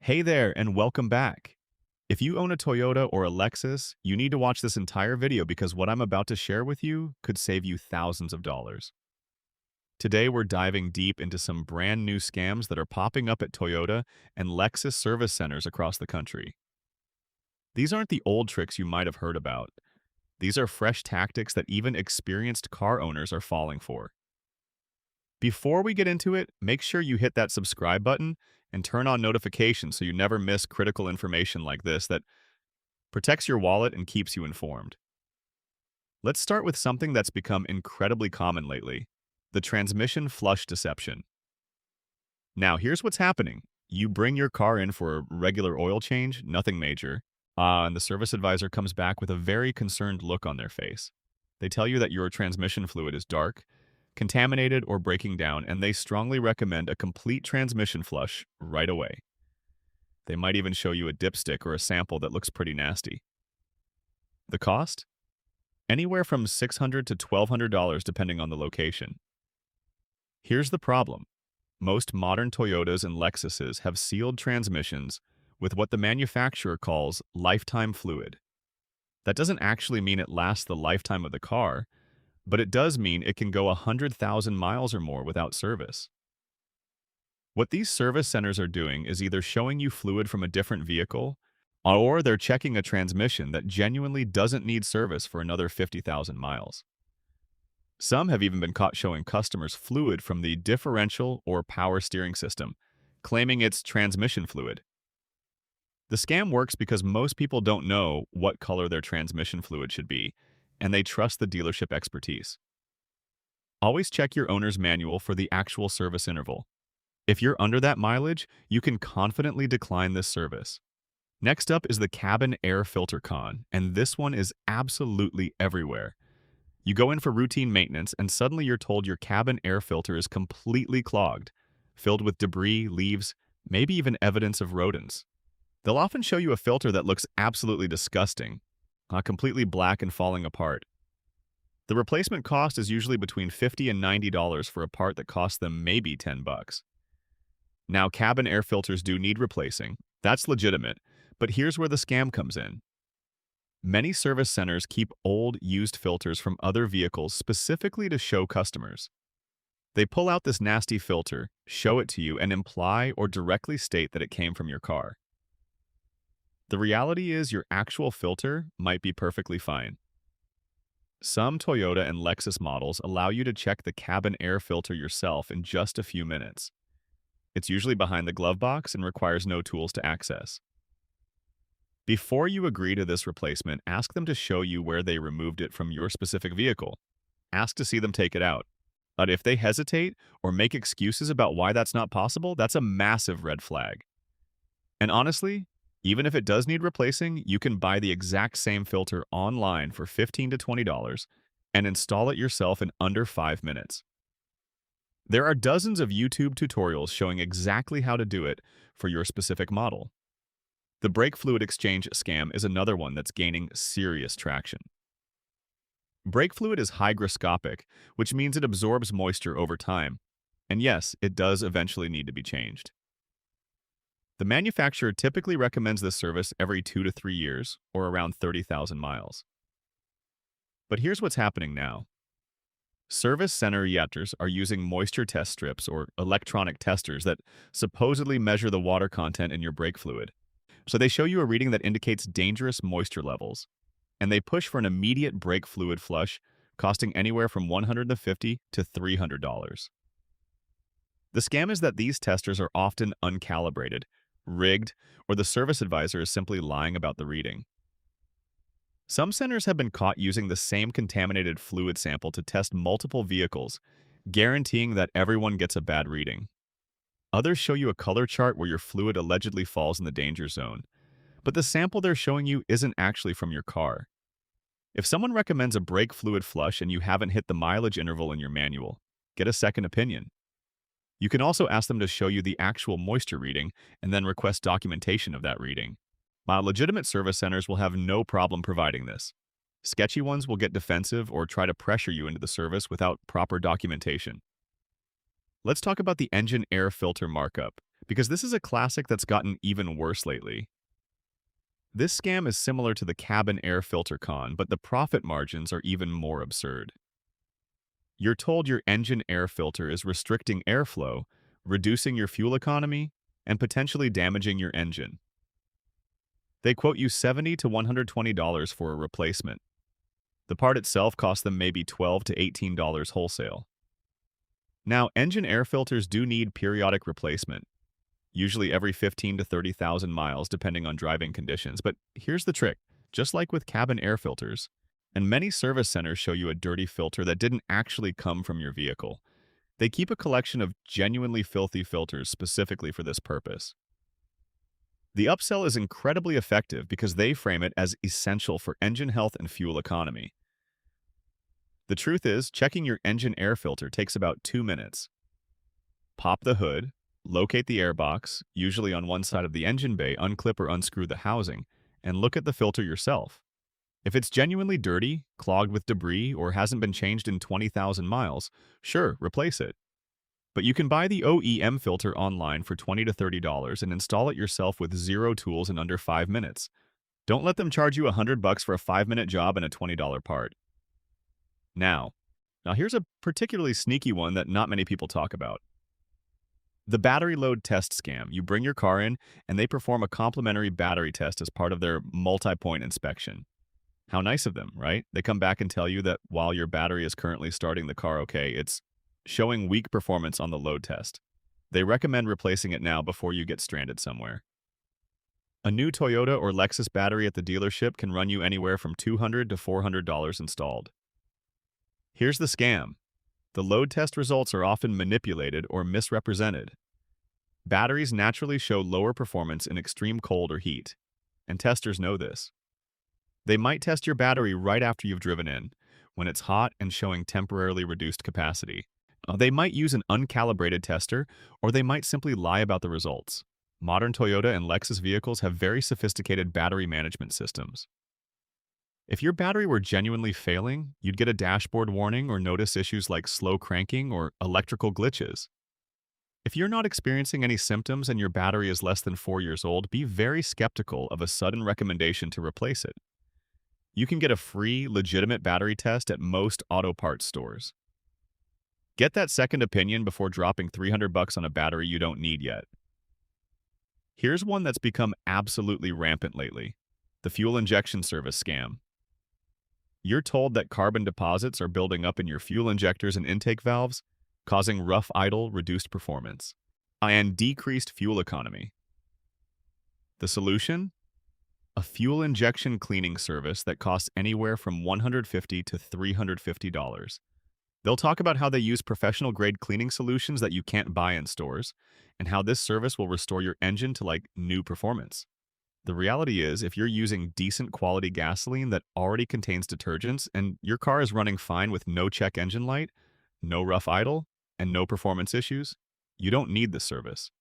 Hey there, and welcome back. If you own a Toyota or a Lexus, you need to watch this entire video because what I'm about to share with you could save you thousands of dollars. Today, we're diving deep into some brand new scams that are popping up at Toyota and Lexus service centers across the country. These aren't the old tricks you might have heard about. These are fresh tactics that even experienced car owners are falling for. Before we get into it, make sure you hit that subscribe button and turn on notifications so you never miss critical information like this that protects your wallet and keeps you informed. Let's start with something that's become incredibly common lately, the transmission flush deception. Now, here's what's happening. You bring your car in for a regular oil change, nothing major, and the service advisor comes back with a very concerned look on their face. They tell you that your transmission fluid is dark, contaminated, or breaking down, and they strongly recommend a complete transmission flush right away. They might even show you a dipstick or a sample that looks pretty nasty. The cost? Anywhere from $600 to $1,200 depending on the location. Here's the problem. Most modern Toyotas and Lexuses have sealed transmissions with what the manufacturer calls lifetime fluid. That doesn't actually mean it lasts the lifetime of the car, but it does mean it can go 100,000 miles or more without service. What these service centers are doing is either showing you fluid from a different vehicle, or they're checking a transmission that genuinely doesn't need service for another 50,000 miles. Some have even been caught showing customers fluid from the differential or power steering system, claiming it's transmission fluid. The scam works because most people don't know what color their transmission fluid should be, and they trust the dealership expertise. Always check your owner's manual for the actual service interval. If you're under that mileage, you can confidently decline this service. Next up is the cabin air filter con, and this one is absolutely everywhere. You go in for routine maintenance, and suddenly you're told your cabin air filter is completely clogged, filled with debris, leaves, maybe even evidence of rodents. They'll often show you a filter that looks absolutely disgusting, completely black and falling apart. The replacement cost is usually between $50 and $90 for a part that costs them maybe $10. Now, cabin air filters do need replacing. That's legitimate, but here's where the scam comes in. Many service centers keep old, used filters from other vehicles specifically to show customers. They pull out this nasty filter, show it to you, and imply or directly state that it came from your car. The reality is your actual filter might be perfectly fine. Some Toyota and Lexus models allow you to check the cabin air filter yourself in just a few minutes. It's usually behind the glove box and requires no tools to access. Before you agree to this replacement, ask them to show you where they removed it from your specific vehicle. Ask to see them take it out. But if they hesitate or make excuses about why that's not possible, that's a massive red flag. And honestly, even if it does need replacing, you can buy the exact same filter online for $15 to $20 and install it yourself in under 5 minutes. There are dozens of YouTube tutorials showing exactly how to do it for your specific model. The brake fluid exchange scam is another one that's gaining serious traction. Brake fluid is hygroscopic, which means it absorbs moisture over time. And yes, it does eventually need to be changed. The manufacturer typically recommends this service every 2 to 3 years, or around 30,000 miles. But here's what's happening now. Service center reactors are using moisture test strips or electronic testers that supposedly measure the water content in your brake fluid. So they show you a reading that indicates dangerous moisture levels, and they push for an immediate brake fluid flush, costing anywhere from $150 to $300. The scam is that these testers are often uncalibrated, rigged, or the service advisor is simply lying about the reading. Some centers have been caught using the same contaminated fluid sample to test multiple vehicles, guaranteeing that everyone gets a bad reading. Others show you a color chart where your fluid allegedly falls in the danger zone, but the sample they're showing you isn't actually from your car. If someone recommends a brake fluid flush and you haven't hit the mileage interval in your manual, get a second opinion. You can also ask them to show you the actual moisture reading and then request documentation of that reading. While legitimate service centers will have no problem providing this, sketchy ones will get defensive or try to pressure you into the service without proper documentation. Let's talk about the engine air filter markup, because this is a classic that's gotten even worse lately. This scam is similar to the cabin air filter con, but the profit margins are even more absurd. You're told your engine air filter is restricting airflow, reducing your fuel economy, and potentially damaging your engine. They quote you $70 to $120 for a replacement. The part itself costs them maybe $12 to $18 wholesale. Now, engine air filters do need periodic replacement, usually every 15 to 30,000 miles depending on driving conditions. But here's the trick. Just like with cabin air filters, and many service centers show you a dirty filter that didn't actually come from your vehicle. They keep a collection of genuinely filthy filters specifically for this purpose. The upsell is incredibly effective because they frame it as essential for engine health and fuel economy. The truth is, checking your engine air filter takes about 2 minutes. Pop the hood, locate the airbox, usually on one side of the engine bay, unclip or unscrew the housing, and look at the filter yourself. If it's genuinely dirty, clogged with debris, or hasn't been changed in 20,000 miles, sure, replace it. But you can buy the OEM filter online for $20 to $30 and install it yourself with zero tools in under 5 minutes. Don't let them charge you $100 for a 5-minute job and a $20 part. Now here's a particularly sneaky one that not many people talk about. The battery load test scam. You bring your car in, and they perform a complimentary battery test as part of their multi-point inspection. How nice of them, right? They come back and tell you that while your battery is currently starting the car okay, it's showing weak performance on the load test. They recommend replacing it now before you get stranded somewhere. A new Toyota or Lexus battery at the dealership can run you anywhere from $200 to $400 installed. Here's the scam. The load test results are often manipulated or misrepresented. Batteries naturally show lower performance in extreme cold or heat, and testers know this. They might test your battery right after you've driven in, when it's hot and showing temporarily reduced capacity. They might use an uncalibrated tester, or they might simply lie about the results. Modern Toyota and Lexus vehicles have very sophisticated battery management systems. If your battery were genuinely failing, you'd get a dashboard warning or notice issues like slow cranking or electrical glitches. If you're not experiencing any symptoms and your battery is less than 4 years old, be very skeptical of a sudden recommendation to replace it. You can get a free, legitimate battery test at most auto parts stores. Get that second opinion before dropping $300 on a battery you don't need yet. Here's one that's become absolutely rampant lately: the fuel injection service scam. You're told that carbon deposits are building up in your fuel injectors and intake valves, causing rough idle, reduced performance, and decreased fuel economy. The solution? A fuel injection cleaning service that costs anywhere from $150 to $350. They'll talk about how they use professional-grade cleaning solutions that you can't buy in stores, and how this service will restore your engine to like new performance. The reality is, if you're using decent quality gasoline that already contains detergents and your car is running fine with no check engine light, no rough idle, and no performance issues, you don't need this service.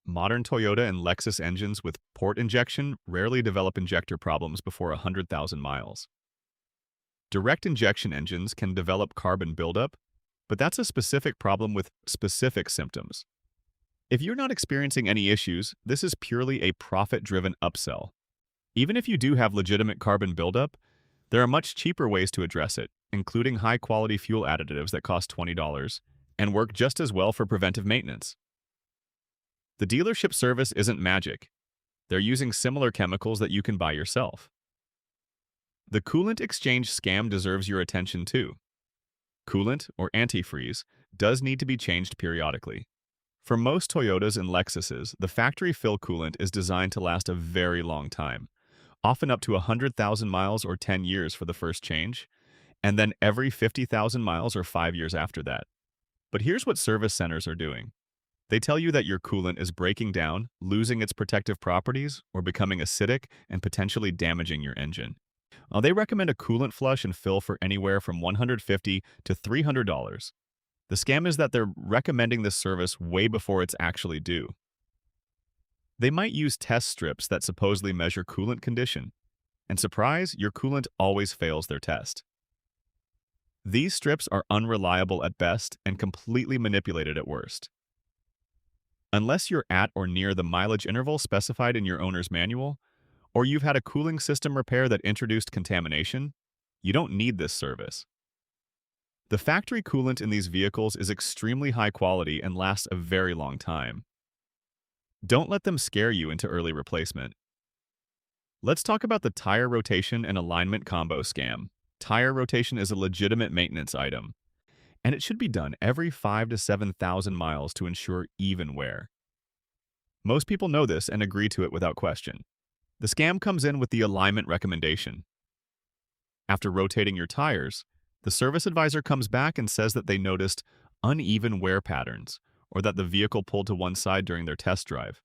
Modern Toyota and Lexus engines with port injection rarely develop injector problems before 100,000 miles. Direct injection engines can develop carbon buildup, but that's a specific problem with specific symptoms. If you're not experiencing any issues, this is purely a profit-driven upsell. Even if you do have legitimate carbon buildup, there are much cheaper ways to address it, including high-quality fuel additives that cost $20 and work just as well for preventive maintenance. The dealership service isn't magic. They're using similar chemicals that you can buy yourself. The coolant exchange scam deserves your attention too. Coolant, or antifreeze, does need to be changed periodically. For most Toyotas and Lexuses, the factory fill coolant is designed to last a very long time, often up to 100,000 miles or 10 years for the first change, and then every 50,000 miles or 5 years after that. But here's what service centers are doing. They tell you that your coolant is breaking down, losing its protective properties, or becoming acidic and potentially damaging your engine. They recommend a coolant flush and fill for anywhere from $150 to $300. The scam is that they're recommending this service way before it's actually due. They might use test strips that supposedly measure coolant condition, and surprise, your coolant always fails their test. These strips are unreliable at best and completely manipulated at worst. Unless you're at or near the mileage interval specified in your owner's manual, or you've had a cooling system repair that introduced contamination, you don't need this service. The factory coolant in these vehicles is extremely high quality and lasts a very long time. Don't let them scare you into early replacement. Let's talk about the tire rotation and alignment combo scam. Tire rotation is a legitimate maintenance item, and it should be done every 5 to 7,000 miles to ensure even wear. Most people know this and agree to it without question. The scam comes in with the alignment recommendation. After rotating your tires, the service advisor comes back and says that they noticed uneven wear patterns or that the vehicle pulled to one side during their test drive.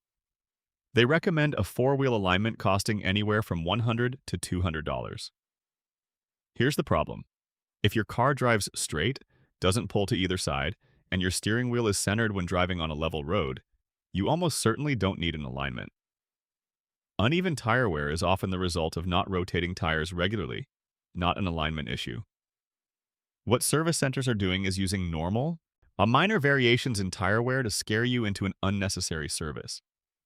They recommend a four-wheel alignment costing anywhere from $100 to $200. Here's the problem. If your car drives straight, doesn't pull to either side, and your steering wheel is centered when driving on a level road, you almost certainly don't need an alignment. Uneven tire wear is often the result of not rotating tires regularly, not an alignment issue. What service centers are doing is using minor variations in tire wear to scare you into an unnecessary service.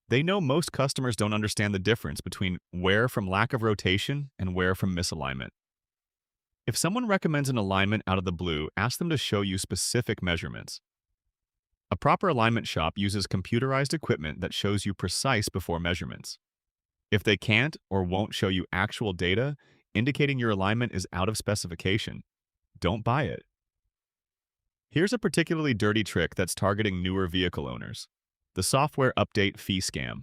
They know most customers don't understand the difference between wear from lack of rotation and wear from misalignment. If someone recommends an alignment out of the blue, ask them to show you specific measurements. A proper alignment shop uses computerized equipment that shows you precise before measurements. If they can't or won't show you actual data indicating your alignment is out of specification, don't buy it. Here's a particularly dirty trick that's targeting newer vehicle owners: the software update fee scam.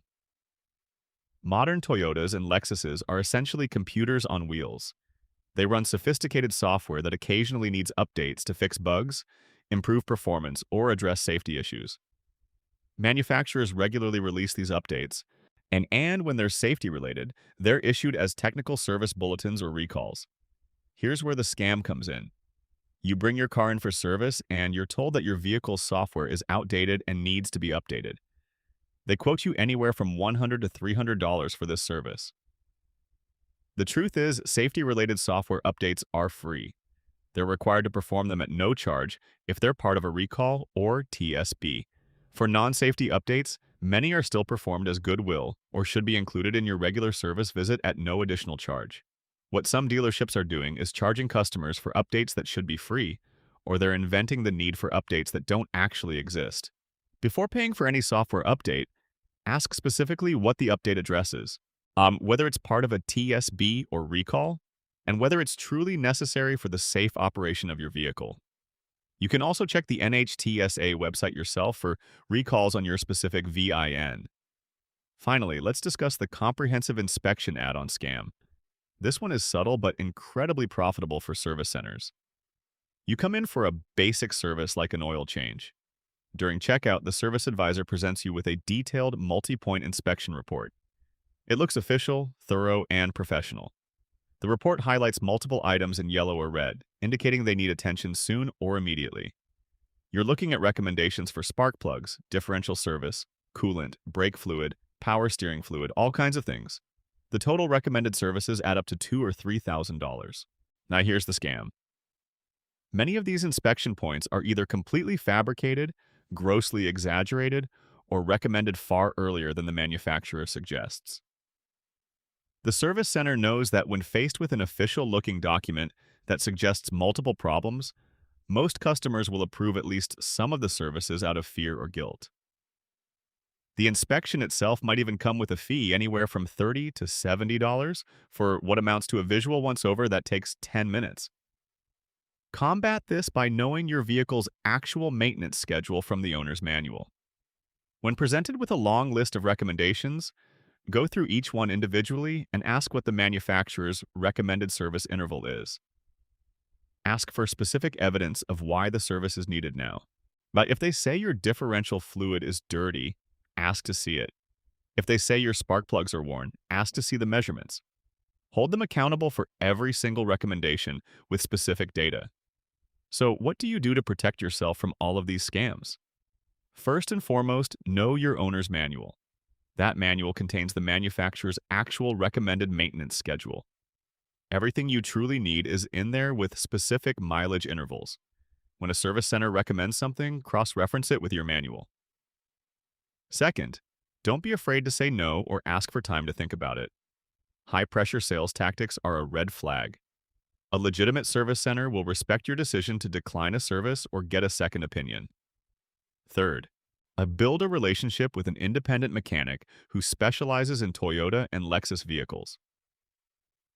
Modern Toyotas and Lexuses are essentially computers on wheels. They run sophisticated software that occasionally needs updates to fix bugs, improve performance, or address safety issues. Manufacturers regularly release these updates, and when they're safety-related, they're issued as technical service bulletins or recalls. Here's where the scam comes in. You bring your car in for service, and you're told that your vehicle's software is outdated and needs to be updated. They quote you anywhere from $100 to $300 for this service. The truth is, safety-related software updates are free. They're required to perform them at no charge if they're part of a recall or TSB. For non-safety updates, many are still performed as goodwill or should be included in your regular service visit at no additional charge. What some dealerships are doing is charging customers for updates that should be free, or they're inventing the need for updates that don't actually exist. Before paying for any software update, ask specifically what the update addresses, whether it's part of a TSB or recall, and whether it's truly necessary for the safe operation of your vehicle. You can also check the NHTSA website yourself for recalls on your specific VIN. Finally, let's discuss the comprehensive inspection add-on scam. This one is subtle but incredibly profitable for service centers. You come in for a basic service like an oil change. During checkout, the service advisor presents you with a detailed multi-point inspection report. It looks official, thorough, and professional. The report highlights multiple items in yellow or red, indicating they need attention soon or immediately. You're looking at recommendations for spark plugs, differential service, coolant, brake fluid, power steering fluid, all kinds of things. The total recommended services add up to $2,000 or $3,000. Now here's the scam. Many of these inspection points are either completely fabricated, grossly exaggerated, or recommended far earlier than the manufacturer suggests. The service center knows that when faced with an official-looking document that suggests multiple problems, most customers will approve at least some of the services out of fear or guilt. The inspection itself might even come with a fee anywhere from $30 to $70 for what amounts to a visual once-over that takes 10 minutes. Combat this by knowing your vehicle's actual maintenance schedule from the owner's manual. When presented with a long list of recommendations, go through each one individually and ask what the manufacturer's recommended service interval is. Ask for specific evidence of why the service is needed now. But if they say your differential fluid is dirty, ask to see it. If they say your spark plugs are worn, ask to see the measurements. Hold them accountable for every single recommendation with specific data. So, what do you do to protect yourself from all of these scams? First and foremost, know your owner's manual. That manual contains the manufacturer's actual recommended maintenance schedule. Everything you truly need is in there with specific mileage intervals. When a service center recommends something, cross-reference it with your manual. Second, don't be afraid to say no or ask for time to think about it. High-pressure sales tactics are a red flag. A legitimate service center will respect your decision to decline a service or get a second opinion. Third, build a relationship with an independent mechanic who specializes in Toyota and Lexus vehicles.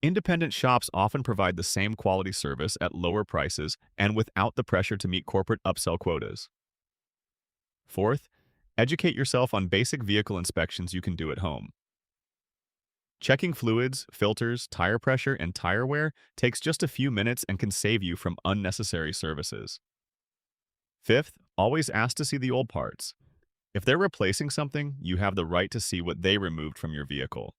Independent shops often provide the same quality service at lower prices and without the pressure to meet corporate upsell quotas. Fourth, educate yourself on basic vehicle inspections you can do at home. Checking fluids, filters, tire pressure, and tire wear takes just a few minutes and can save you from unnecessary services. Fifth, always ask to see the old parts. If they're replacing something, you have the right to see what they removed from your vehicle.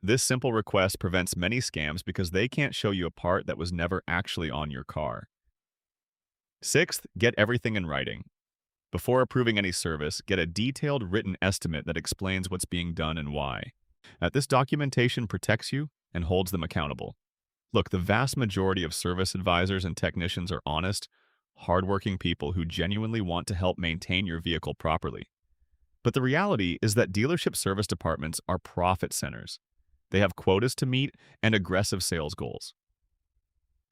This simple request prevents many scams because they can't show you a part that was never actually on your car. Sixth, get everything in writing. Before approving any service, get a detailed written estimate that explains what's being done and why. This documentation protects you and holds them accountable. Look, the vast majority of service advisors and technicians are honest, hardworking people who genuinely want to help maintain your vehicle properly. But the reality is that dealership service departments are profit centers. They have quotas to meet and aggressive sales goals.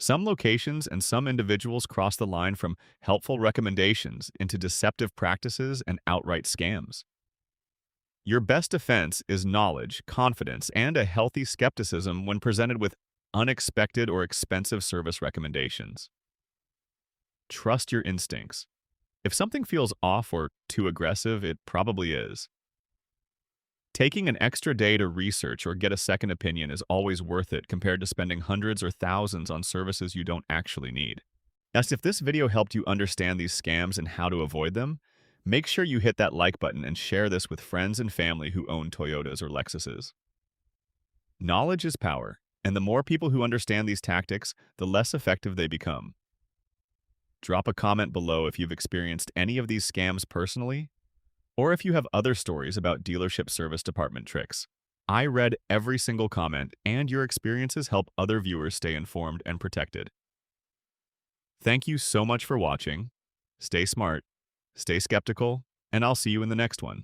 Some locations and some individuals cross the line from helpful recommendations into deceptive practices and outright scams. Your best defense is knowledge, confidence, and a healthy skepticism when presented with unexpected or expensive service recommendations. Trust your instincts. If something feels off or too aggressive, it probably is. Taking an extra day to research or get a second opinion is always worth it compared to spending hundreds or thousands on services you don't actually need. As if this video helped you understand these scams and how to avoid them, make sure you hit that like button and share this with friends and family who own Toyotas or Lexuses. Knowledge is power, and the more people who understand these tactics, the less effective they become. Drop a comment below if you've experienced any of these scams personally, or if you have other stories about dealership service department tricks. I read every single comment, and your experiences help other viewers stay informed and protected. Thank you so much for watching. Stay smart, stay skeptical, and I'll see you in the next one.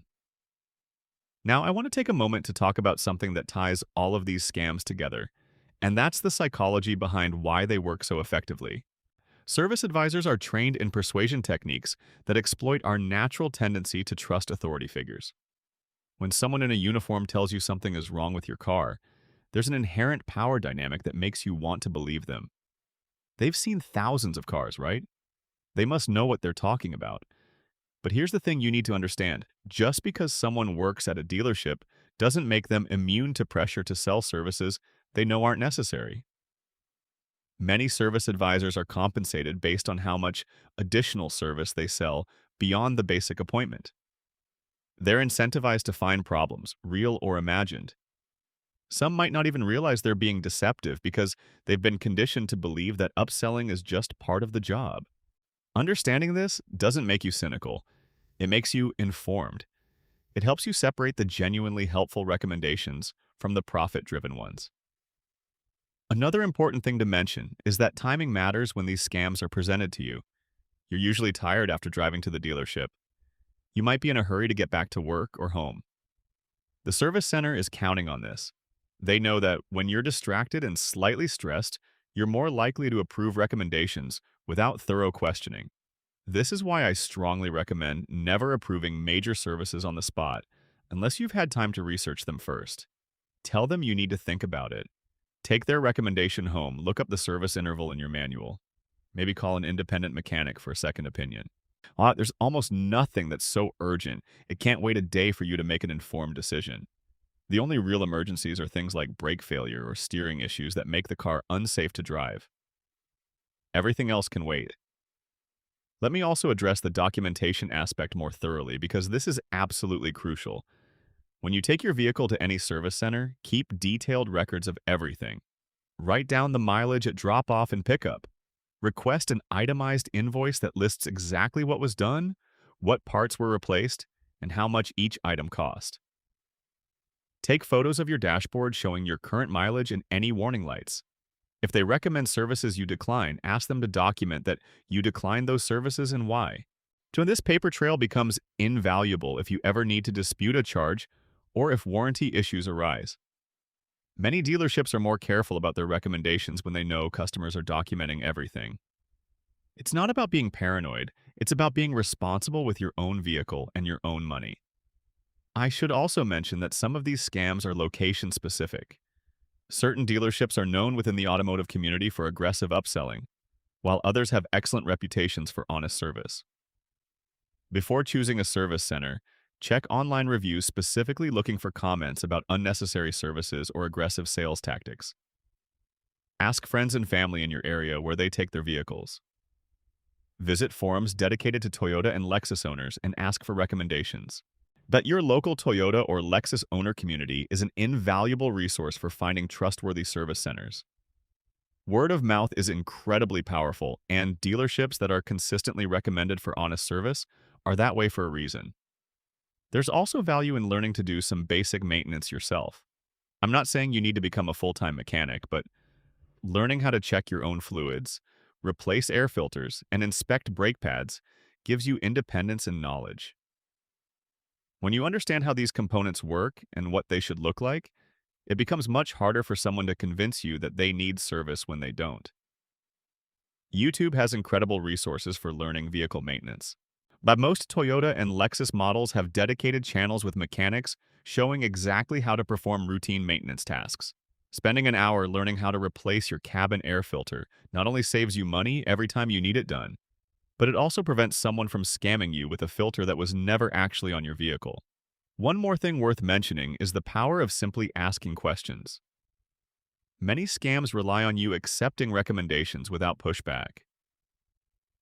Now, I want to take a moment to talk about something that ties all of these scams together, and that's the psychology behind why they work so effectively. Service advisors are trained in persuasion techniques that exploit our natural tendency to trust authority figures. When someone in a uniform tells you something is wrong with your car, there's an inherent power dynamic that makes you want to believe them. They've seen thousands of cars, right? They must know what they're talking about. But here's the thing you need to understand. Just because someone works at a dealership doesn't make them immune to pressure to sell services they know aren't necessary. Many service advisors are compensated based on how much additional service they sell beyond the basic appointment. They're incentivized to find problems, real or imagined. Some might not even realize they're being deceptive because they've been conditioned to believe that upselling is just part of the job. Understanding this doesn't make you cynical. It makes you informed. It helps you separate the genuinely helpful recommendations from the profit-driven ones. Another important thing to mention is that timing matters when these scams are presented to you. You're usually tired after driving to the dealership. You might be in a hurry to get back to work or home. The service center is counting on this. They know that when you're distracted and slightly stressed, you're more likely to approve recommendations without thorough questioning. This is why I strongly recommend never approving major services on the spot unless you've had time to research them first. Tell them you need to think about it. Take their recommendation home, look up the service interval in your manual. Maybe call an independent mechanic for a second opinion. There's almost nothing that's so urgent, it can't wait a day for you to make an informed decision. The only real emergencies are things like brake failure or steering issues that make the car unsafe to drive. Everything else can wait. Let me also address the documentation aspect more thoroughly because this is absolutely crucial. When you take your vehicle to any service center, keep detailed records of everything. Write down the mileage at drop-off and pickup. Request an itemized invoice that lists exactly what was done, what parts were replaced, and how much each item cost. Take photos of your dashboard showing your current mileage and any warning lights. If they recommend services you decline, ask them to document that you declined those services and why. So this paper trail becomes invaluable if you ever need to dispute a charge or if warranty issues arise. Many dealerships are more careful about their recommendations when they know customers are documenting everything. It's not about being paranoid, it's about being responsible with your own vehicle and your own money. I should also mention that some of these scams are location-specific. Certain dealerships are known within the automotive community for aggressive upselling, while others have excellent reputations for honest service. Before choosing a service center, check online reviews specifically looking for comments about unnecessary services or aggressive sales tactics. Ask friends and family in your area where they take their vehicles. Visit forums dedicated to Toyota and Lexus owners and ask for recommendations. But your local Toyota or Lexus owner community is an invaluable resource for finding trustworthy service centers. Word of mouth is incredibly powerful, and dealerships that are consistently recommended for honest service are that way for a reason. There's also value in learning to do some basic maintenance yourself. I'm not saying you need to become a full-time mechanic, but learning how to check your own fluids, replace air filters, and inspect brake pads gives you independence and knowledge. When you understand how these components work and what they should look like, it becomes much harder for someone to convince you that they need service when they don't. YouTube has incredible resources for learning vehicle maintenance. But most Toyota and Lexus models have dedicated channels with mechanics showing exactly how to perform routine maintenance tasks. Spending an hour learning how to replace your cabin air filter not only saves you money every time you need it done, but it also prevents someone from scamming you with a filter that was never actually on your vehicle. One more thing worth mentioning is the power of simply asking questions. Many scams rely on you accepting recommendations without pushback.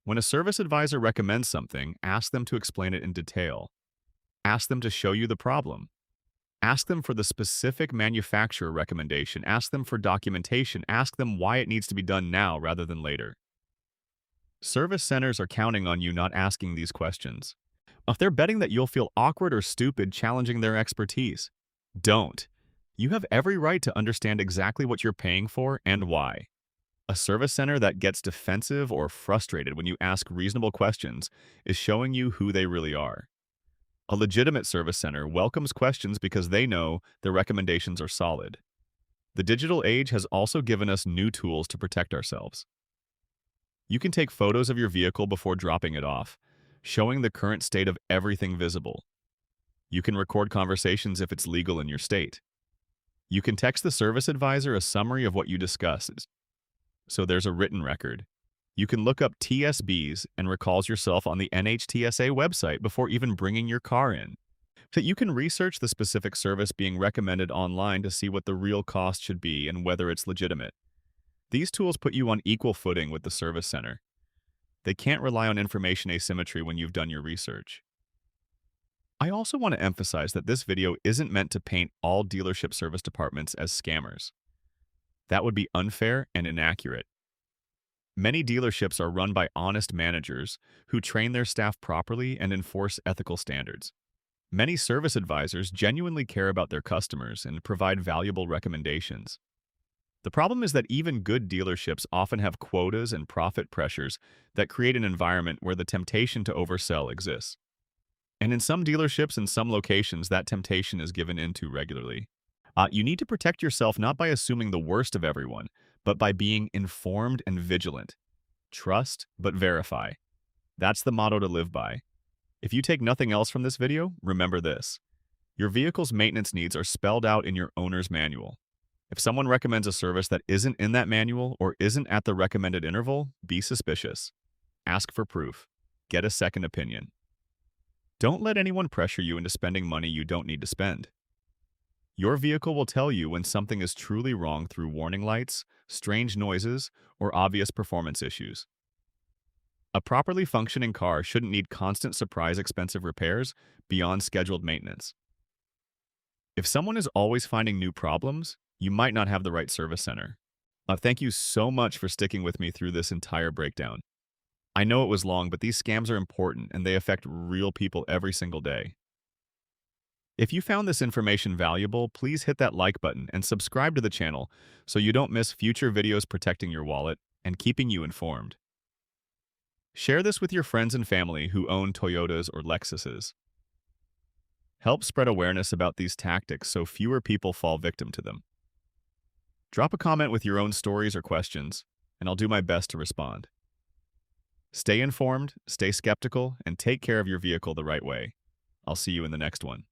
When a service advisor recommends something, ask them to explain it in detail. Ask them to show you the problem. Ask them for the specific manufacturer recommendation. Ask them for documentation. Ask them why it needs to be done now rather than later. Service centers are counting on you not asking these questions. If they're betting that you'll feel awkward or stupid challenging their expertise, don't. You have every right to understand exactly what you're paying for and why. A service center that gets defensive or frustrated when you ask reasonable questions is showing you who they really are. A legitimate service center welcomes questions because they know their recommendations are solid. The digital age has also given us new tools to protect ourselves. You can take photos of your vehicle before dropping it off, showing the current state of everything visible. You can record conversations if it's legal in your state. You can text the service advisor a summary of what you discussed, so there's a written record. You can look up TSBs and recalls yourself on the NHTSA website before even bringing your car in. So you can research the specific service being recommended online to see what the real cost should be and whether it's legitimate. These tools put you on equal footing with the service center. They can't rely on information asymmetry when you've done your research. I also want to emphasize that this video isn't meant to paint all dealership service departments as scammers. That would be unfair and inaccurate. Many dealerships are run by honest managers who train their staff properly and enforce ethical standards. Many service advisors genuinely care about their customers and provide valuable recommendations. The problem is that even good dealerships often have quotas and profit pressures that create an environment where the temptation to oversell exists. And in some dealerships and some locations, that temptation is given into regularly. You need to protect yourself not by assuming the worst of everyone, but by being informed and vigilant. Trust, but verify. That's the motto to live by. If you take nothing else from this video, remember this. Your vehicle's maintenance needs are spelled out in your owner's manual. If someone recommends a service that isn't in that manual or isn't at the recommended interval, be suspicious. Ask for proof. Get a second opinion. Don't let anyone pressure you into spending money you don't need to spend. Your vehicle will tell you when something is truly wrong through warning lights, strange noises, or obvious performance issues. A properly functioning car shouldn't need constant surprise expensive repairs beyond scheduled maintenance. If someone is always finding new problems, you might not have the right service center. Thank you so much for sticking with me through this entire breakdown. I know it was long, but these scams are important and they affect real people every single day. If you found this information valuable, please hit that like button and subscribe to the channel so you don't miss future videos protecting your wallet and keeping you informed. Share this with your friends and family who own Toyotas or Lexuses. Help spread awareness about these tactics so fewer people fall victim to them. Drop a comment with your own stories or questions, and I'll do my best to respond. Stay informed, stay skeptical, and take care of your vehicle the right way. I'll see you in the next one.